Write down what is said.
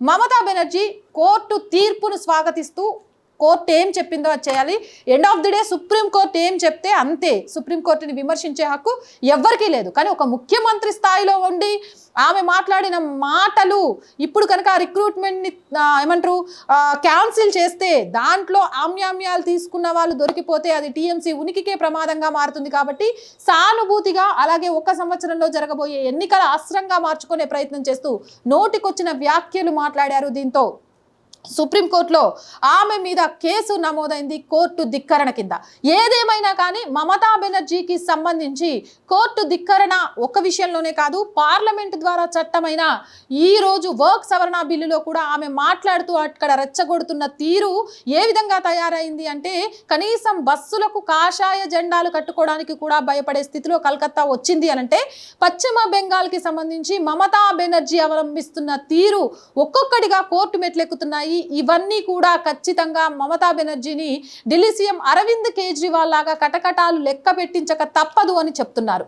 Mamata Banerjee court తీర్పును స్వాగతిస్తూ court ఏం చెప్పిందో అది చేయాలి. End of the day supreme court ఏం చెప్తే అంతే. సుప్రీంకోర్టుని విమర్శించే హక్కు ఎవ్వరికీ లేదు. కానీ ఒక ముఖ్యమంత్రి స్థాయిలో ఉండి ఆమె మాట్లాడిన మాటలు ఇప్పుడు కనుక రిక్రూట్మెంట్ని ఏమంటారు క్యాన్సిల్ చేస్తే దాంట్లో ఆమ్యామ్యాలు తీసుకున్న వాళ్ళు దొరికిపోతే అది టీఎంసీ ఉనికికే ప్రమాదంగా మారుతుంది. కాబట్టి సానుభూతిగా అలాగే 1 సంవత్సరంలో జరగబోయే ఎన్నికల అస్త్రంగా మార్చుకునే ప్రయత్నం చేస్తూ నోటికొచ్చిన వ్యాఖ్యలు మాట్లాడారు. దీంతో సుప్రీంకోర్టులో ఆమె మీద కేసు నమోదైంది కోర్టు ధిక్కరణ కింద. ఏదేమైనా కానీ మమతా బెనర్జీకి సంబంధించి కోర్టు ధిక్కరణ ఒక విషయంలోనే కాదు, పార్లమెంట్ ద్వారా చట్టమైన ఈ రోజు వర్క్ సవరణ బిల్లులో కూడా ఆమె మాట్లాడుతూ అక్కడ రెచ్చగొడుతున్న తీరు ఏ విధంగా తయారైంది అంటే కనీసం బస్సులకు కాషాయ జెండాలు కట్టుకోవడానికి కూడా భయపడే స్థితిలో కలకత్తా వచ్చింది అనంటే పశ్చిమ బెంగాల్కి సంబంధించి మమతా బెనర్జీ అవలంబిస్తున్న తీరు ఒక్కొక్కటిగా కోర్టు మెట్లెక్కుతున్నాయి. ఇవన్నీ కూడా ఖచ్చితంగా మమతా బెనర్జీని ఢిల్లీ సీఎం అరవింద్ కేజ్రీవాల్ లాగా కటకటాలు లెక్క పెట్టించక తప్పదు అని చెప్తున్నారు.